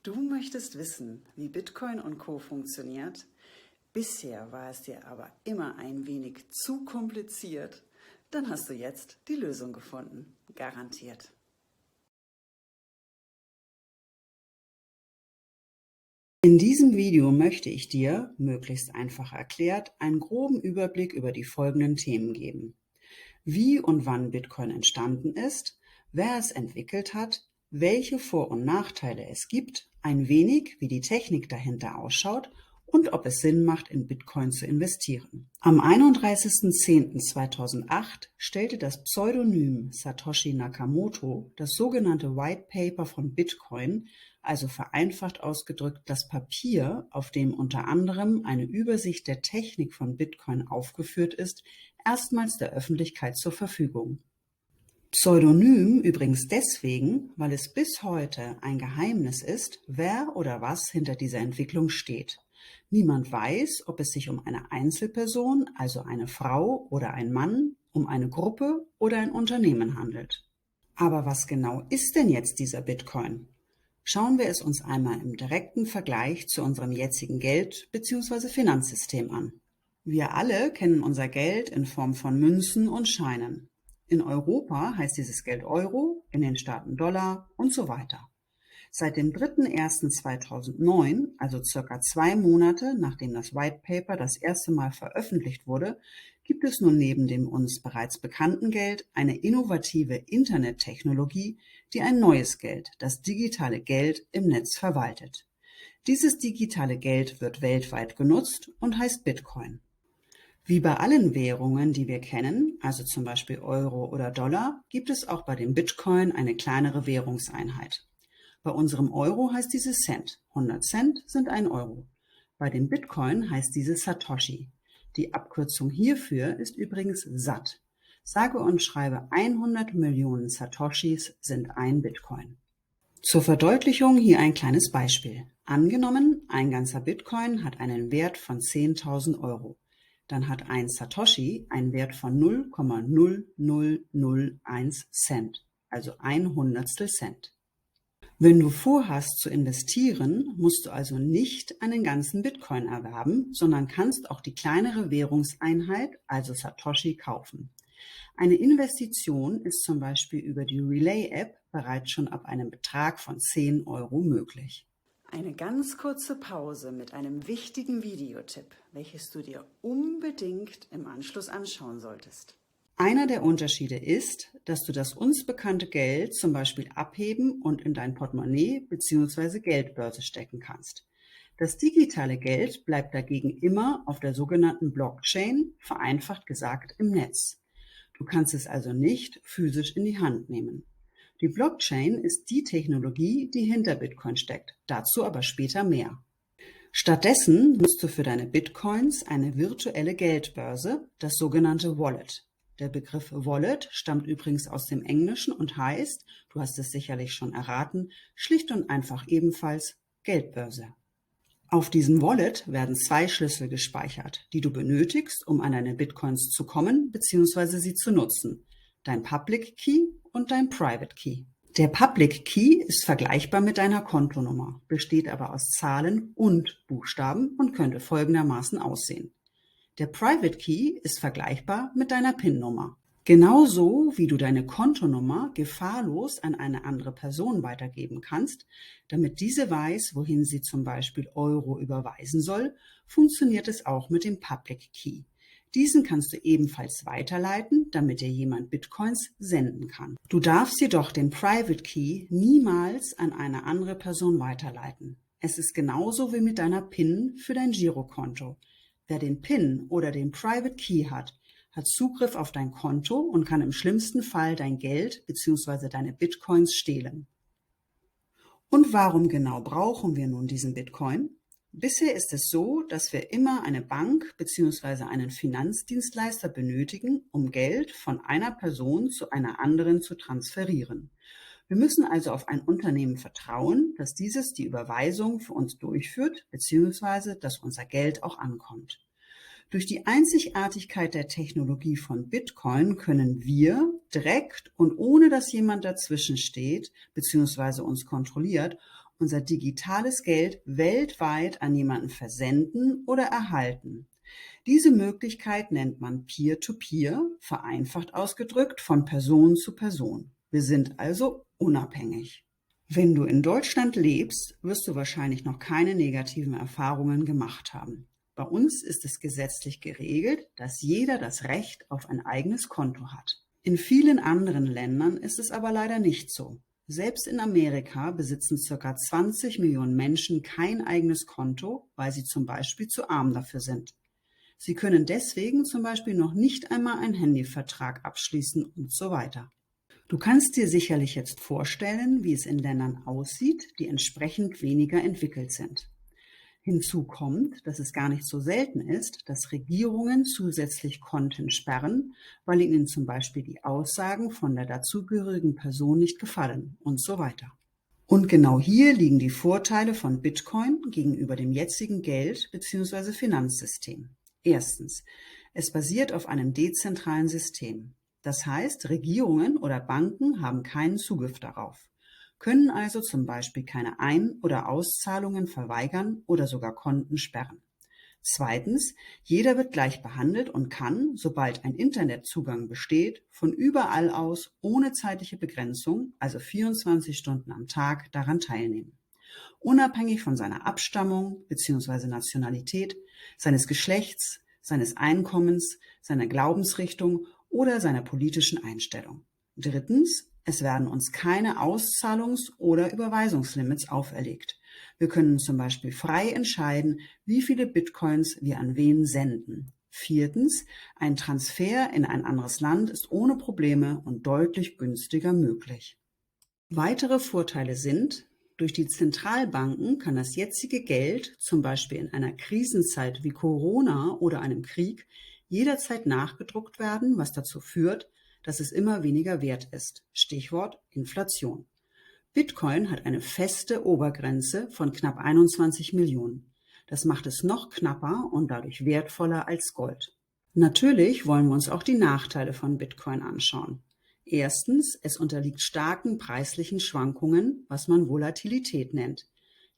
Du möchtest wissen, wie Bitcoin und Co. funktioniert? Bisher war es dir aber immer ein wenig zu kompliziert. Dann hast du jetzt die Lösung gefunden. Garantiert. In diesem Video möchte ich dir, möglichst einfach erklärt, einen groben Überblick über die folgenden Themen geben. Wie und wann Bitcoin entstanden ist, wer es entwickelt hat, welche Vor- und Nachteile es gibt, ein wenig, wie die Technik dahinter ausschaut und ob es Sinn macht, in Bitcoin zu investieren. Am 31.10.2008 stellte das Pseudonym Satoshi Nakamoto das sogenannte White Paper von Bitcoin, also vereinfacht ausgedrückt das Papier, auf dem unter anderem eine Übersicht der Technik von Bitcoin aufgeführt ist, erstmals der Öffentlichkeit zur Verfügung. Pseudonym übrigens deswegen, weil es bis heute ein Geheimnis ist, wer oder was hinter dieser Entwicklung steht. Niemand weiß, ob es sich um eine Einzelperson, also eine Frau oder ein Mann, um eine Gruppe oder ein Unternehmen handelt. Aber was genau ist denn jetzt dieser Bitcoin? Schauen wir es uns einmal im direkten Vergleich zu unserem jetzigen Geld- bzw. Finanzsystem an. Wir alle kennen unser Geld in Form von Münzen und Scheinen. In Europa heißt dieses Geld Euro, in den Staaten Dollar und so weiter. Seit dem 3.1.2009, also circa 2 Monate, nachdem das White Paper das erste Mal veröffentlicht wurde, gibt es nun neben dem uns bereits bekannten Geld eine innovative Internettechnologie, die ein neues Geld, das digitale Geld, im Netz verwaltet. Dieses digitale Geld wird weltweit genutzt und heißt Bitcoin. Wie bei allen Währungen, die wir kennen, also zum Beispiel Euro oder Dollar, gibt es auch bei dem Bitcoin eine kleinere Währungseinheit. Bei unserem Euro heißt diese Cent. 100 Cent sind 1 Euro. Bei dem Bitcoin heißt diese Satoshi. Die Abkürzung hierfür ist übrigens SAT. Sage und schreibe 100 Millionen Satoshis sind ein Bitcoin. Zur Verdeutlichung hier ein kleines Beispiel. Angenommen, ein ganzer Bitcoin hat einen Wert von 10.000 Euro. Dann hat ein Satoshi einen Wert von 0,0001 Cent, also 100 Cent. Wenn du vorhast zu investieren, musst du also nicht einen ganzen Bitcoin erwerben, sondern kannst auch die kleinere Währungseinheit, also Satoshi, kaufen. Eine Investition ist zum Beispiel über die Relay-App bereits schon ab einem Betrag von 10 Euro möglich. Eine ganz kurze Pause mit einem wichtigen Videotipp, welches du dir unbedingt im Anschluss anschauen solltest. Einer der Unterschiede ist, dass du das uns bekannte Geld zum Beispiel abheben und in dein Portemonnaie bzw. Geldbörse stecken kannst. Das digitale Geld bleibt dagegen immer auf der sogenannten Blockchain, vereinfacht gesagt im Netz. Du kannst es also nicht physisch in die Hand nehmen. Die Blockchain ist die Technologie, die hinter Bitcoin steckt, dazu aber später mehr. Stattdessen nutzt du für deine Bitcoins eine virtuelle Geldbörse, das sogenannte Wallet. Der Begriff Wallet stammt übrigens aus dem Englischen und heißt, du hast es sicherlich schon erraten, schlicht und einfach ebenfalls Geldbörse. Auf diesem Wallet werden 2 Schlüssel gespeichert, die du benötigst, um an deine Bitcoins zu kommen bzw. sie zu nutzen. Dein Public Key und dein Private Key. Der Public Key ist vergleichbar mit deiner Kontonummer, besteht aber aus Zahlen und Buchstaben und könnte folgendermaßen aussehen. Der Private Key ist vergleichbar mit deiner PIN-Nummer. Genauso wie du deine Kontonummer gefahrlos an eine andere Person weitergeben kannst, damit diese weiß, wohin sie zum Beispiel Euro überweisen soll, funktioniert es auch mit dem Public Key. Diesen kannst du ebenfalls weiterleiten, damit dir jemand Bitcoins senden kann. Du darfst jedoch den Private Key niemals an eine andere Person weiterleiten. Es ist genauso wie mit deiner PIN für dein Girokonto. Wer den PIN oder den Private Key hat Zugriff auf dein Konto und kann im schlimmsten Fall dein Geld bzw. deine Bitcoins stehlen. Und warum genau brauchen wir nun diesen Bitcoin? Bisher ist es so, dass wir immer eine Bank bzw. einen Finanzdienstleister benötigen, um Geld von einer Person zu einer anderen zu transferieren. Wir müssen also auf ein Unternehmen vertrauen, dass dieses die Überweisung für uns durchführt bzw. dass unser Geld auch ankommt. Durch die Einzigartigkeit der Technologie von Bitcoin können wir direkt und ohne dass jemand dazwischen steht bzw. uns kontrolliert, unser digitales Geld weltweit an jemanden versenden oder erhalten. Diese Möglichkeit nennt man Peer-to-Peer, vereinfacht ausgedrückt von Person zu Person. Wir sind also unabhängig. Wenn du in Deutschland lebst, wirst du wahrscheinlich noch keine negativen Erfahrungen gemacht haben. Bei uns ist es gesetzlich geregelt, dass jeder das Recht auf ein eigenes Konto hat. In vielen anderen Ländern ist es aber leider nicht so. Selbst in Amerika besitzen ca. 20 Millionen Menschen kein eigenes Konto, weil sie zum Beispiel zu arm dafür sind. Sie können deswegen zum Beispiel noch nicht einmal einen Handyvertrag abschließen und so weiter. Du kannst dir sicherlich jetzt vorstellen, wie es in Ländern aussieht, die entsprechend weniger entwickelt sind. Hinzu kommt, dass es gar nicht so selten ist, dass Regierungen zusätzlich Konten sperren, weil ihnen zum Beispiel die Aussagen von der dazugehörigen Person nicht gefallen und so weiter. Und genau hier liegen die Vorteile von Bitcoin gegenüber dem jetzigen Geld- bzw. Finanzsystem. Erstens, es basiert auf einem dezentralen System. Das heißt, Regierungen oder Banken haben keinen Zugriff darauf, können also zum Beispiel keine Ein- oder Auszahlungen verweigern oder sogar Konten sperren. Zweitens, jeder wird gleich behandelt und kann, sobald ein Internetzugang besteht, von überall aus ohne zeitliche Begrenzung, also 24 Stunden am Tag, daran teilnehmen. Unabhängig von seiner Abstammung bzw. Nationalität, seines Geschlechts, seines Einkommens, seiner Glaubensrichtung oder seiner politischen Einstellung. Drittens, es werden uns keine Auszahlungs- oder Überweisungslimits auferlegt. Wir können zum Beispiel frei entscheiden, wie viele Bitcoins wir an wen senden. Viertens, ein Transfer in ein anderes Land ist ohne Probleme und deutlich günstiger möglich. Weitere Vorteile sind: Durch die Zentralbanken kann das jetzige Geld, zum Beispiel in einer Krisenzeit wie Corona oder einem Krieg, jederzeit nachgedruckt werden, was dazu führt, dass es immer weniger wert ist. Stichwort Inflation. Bitcoin hat eine feste Obergrenze von knapp 21 Millionen. Das macht es noch knapper und dadurch wertvoller als Gold. Natürlich wollen wir uns auch die Nachteile von Bitcoin anschauen. Erstens, es unterliegt starken preislichen Schwankungen, was man Volatilität nennt.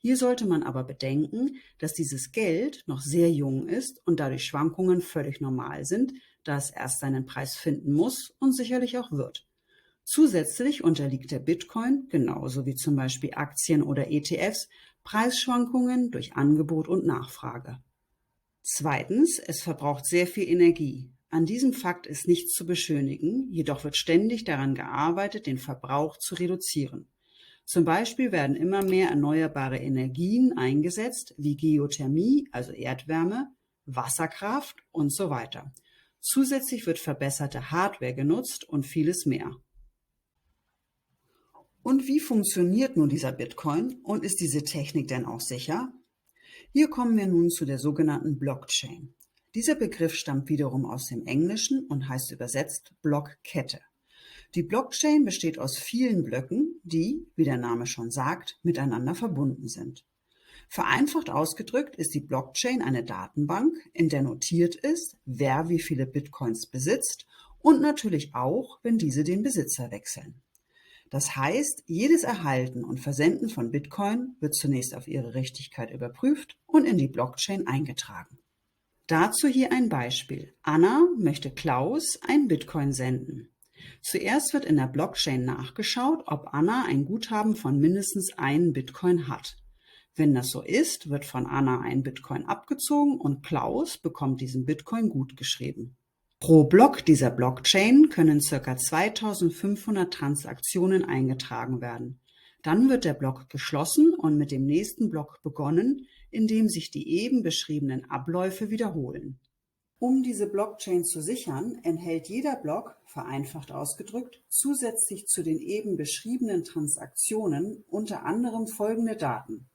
Hier sollte man aber bedenken, dass dieses Geld noch sehr jung ist und dadurch Schwankungen völlig normal sind, da es erst seinen Preis finden muss und sicherlich auch wird. Zusätzlich unterliegt der Bitcoin, genauso wie zum Beispiel Aktien oder ETFs, Preisschwankungen durch Angebot und Nachfrage. Zweitens, es verbraucht sehr viel Energie. An diesem Fakt ist nichts zu beschönigen, jedoch wird ständig daran gearbeitet, den Verbrauch zu reduzieren. Zum Beispiel werden immer mehr erneuerbare Energien eingesetzt, wie Geothermie, also Erdwärme, Wasserkraft und so weiter. Zusätzlich wird verbesserte Hardware genutzt und vieles mehr. Und wie funktioniert nun dieser Bitcoin und ist diese Technik denn auch sicher? Hier kommen wir nun zu der sogenannten Blockchain. Dieser Begriff stammt wiederum aus dem Englischen und heißt übersetzt Blockkette. Die Blockchain besteht aus vielen Blöcken, die, wie der Name schon sagt, miteinander verbunden sind. Vereinfacht ausgedrückt ist die Blockchain eine Datenbank, in der notiert ist, wer wie viele Bitcoins besitzt und natürlich auch, wenn diese den Besitzer wechseln. Das heißt, jedes Erhalten und Versenden von Bitcoin wird zunächst auf ihre Richtigkeit überprüft und in die Blockchain eingetragen. Dazu hier ein Beispiel. Anna möchte Klaus ein Bitcoin senden. Zuerst wird in der Blockchain nachgeschaut, ob Anna ein Guthaben von mindestens 1 Bitcoin hat. Wenn das so ist, wird von Anna ein Bitcoin abgezogen und Klaus bekommt diesen Bitcoin gutgeschrieben. Pro Block dieser Blockchain können ca. 2500 Transaktionen eingetragen werden. Dann wird der Block geschlossen und mit dem nächsten Block begonnen, in dem sich die eben beschriebenen Abläufe wiederholen. Um diese Blockchain zu sichern, enthält jeder Block, vereinfacht ausgedrückt, zusätzlich zu den eben beschriebenen Transaktionen unter anderem folgende Daten.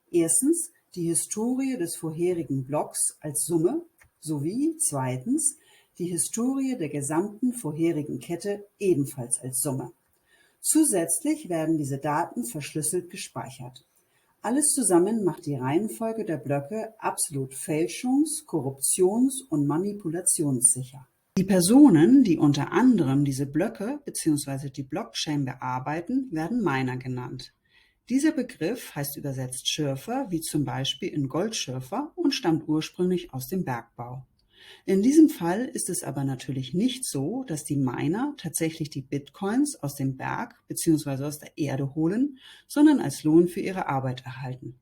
Erstens die Historie des vorherigen Blocks als Summe sowie zweitens die Historie der gesamten vorherigen Kette ebenfalls als Summe. Zusätzlich werden diese Daten verschlüsselt gespeichert. Alles zusammen macht die Reihenfolge der Blöcke absolut fälschungs-, korruptions- und manipulationssicher. Die Personen, die unter anderem diese Blöcke bzw. die Blockchain bearbeiten, werden Miner genannt. Dieser Begriff heißt übersetzt Schürfer, wie zum Beispiel in Goldschürfer, und stammt ursprünglich aus dem Bergbau. In diesem Fall ist es aber natürlich nicht so, dass die Miner tatsächlich die Bitcoins aus dem Berg bzw. aus der Erde holen, sondern als Lohn für ihre Arbeit erhalten.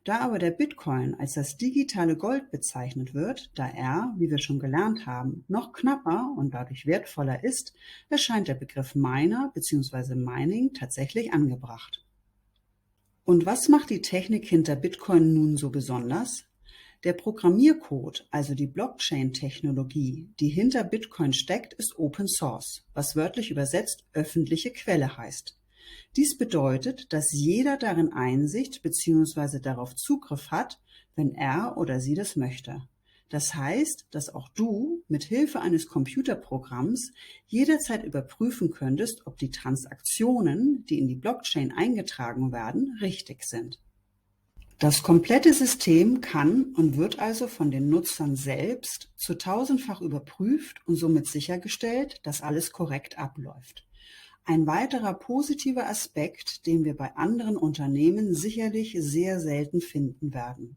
Da aber der Bitcoin als das digitale Gold bezeichnet wird, da er, wie wir schon gelernt haben, noch knapper und dadurch wertvoller ist, erscheint der Begriff Miner bzw. Mining tatsächlich angebracht. Und was macht die Technik hinter Bitcoin nun so besonders? Der Programmiercode, also die Blockchain-Technologie, die hinter Bitcoin steckt, ist Open Source, was wörtlich übersetzt öffentliche Quelle heißt. Dies bedeutet, dass jeder darin Einsicht bzw. darauf Zugriff hat, wenn er oder sie das möchte. Das heißt, dass auch du mit Hilfe eines Computerprogramms jederzeit überprüfen könntest, ob die Transaktionen, die in die Blockchain eingetragen werden, richtig sind. Das komplette System kann und wird also von den Nutzern selbst zu tausendfach überprüft und somit sichergestellt, dass alles korrekt abläuft. Ein weiterer positiver Aspekt, den wir bei anderen Unternehmen sicherlich sehr selten finden werden.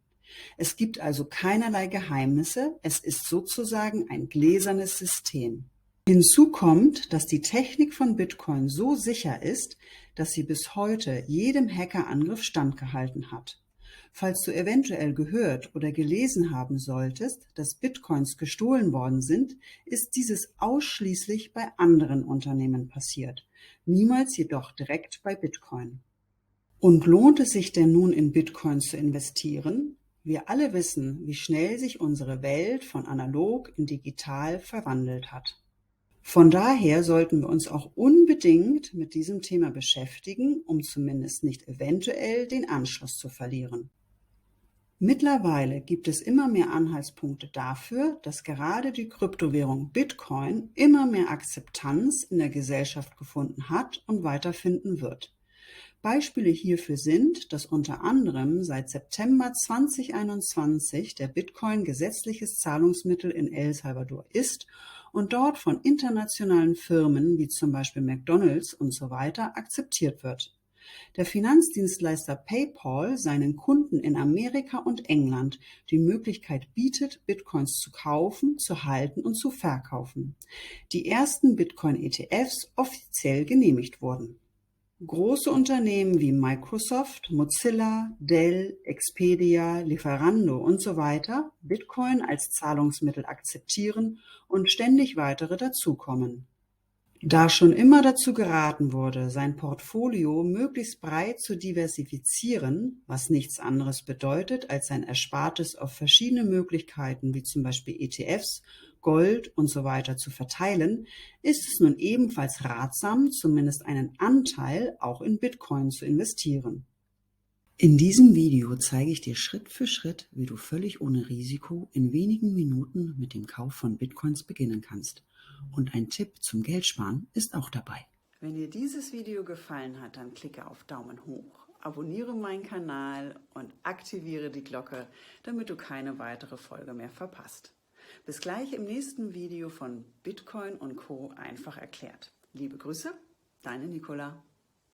Es gibt also keinerlei Geheimnisse, es ist sozusagen ein gläsernes System. Hinzu kommt, dass die Technik von Bitcoin so sicher ist, dass sie bis heute jedem Hackerangriff standgehalten hat. Falls du eventuell gehört oder gelesen haben solltest, dass Bitcoins gestohlen worden sind, ist dieses ausschließlich bei anderen Unternehmen passiert, niemals jedoch direkt bei Bitcoin. Und lohnt es sich denn nun in Bitcoins zu investieren? Wir alle wissen, wie schnell sich unsere Welt von analog in digital verwandelt hat. Von daher sollten wir uns auch unbedingt mit diesem Thema beschäftigen, um zumindest nicht eventuell den Anschluss zu verlieren. Mittlerweile gibt es immer mehr Anhaltspunkte dafür, dass gerade die Kryptowährung Bitcoin immer mehr Akzeptanz in der Gesellschaft gefunden hat und weiterfinden wird. Beispiele hierfür sind, dass unter anderem seit September 2021 der Bitcoin gesetzliches Zahlungsmittel in El Salvador ist und dort von internationalen Firmen wie zum Beispiel McDonald's und so weiter akzeptiert wird. Der Finanzdienstleister PayPal seinen Kunden in Amerika und England die Möglichkeit bietet, Bitcoins zu kaufen, zu halten und zu verkaufen. Die ersten Bitcoin-ETFs offiziell genehmigt wurden. Große Unternehmen wie Microsoft, Mozilla, Dell, Expedia, Lieferando und so weiter Bitcoin als Zahlungsmittel akzeptieren und ständig weitere dazukommen. Da schon immer dazu geraten wurde, sein Portfolio möglichst breit zu diversifizieren, was nichts anderes bedeutet, als sein Erspartes auf verschiedene Möglichkeiten wie zum Beispiel ETFs, Gold und so weiter zu verteilen, ist es nun ebenfalls ratsam, zumindest einen Anteil auch in Bitcoin zu investieren. In diesem Video zeige ich dir Schritt für Schritt, wie du völlig ohne Risiko in wenigen Minuten mit dem Kauf von Bitcoins beginnen kannst. Und ein Tipp zum Geldsparen ist auch dabei. Wenn dir dieses Video gefallen hat, dann klicke auf Daumen hoch, abonniere meinen Kanal und aktiviere die Glocke, damit du keine weitere Folge mehr verpasst. Bis gleich im nächsten Video von Bitcoin und Co. einfach erklärt. Liebe Grüße, deine Nicola.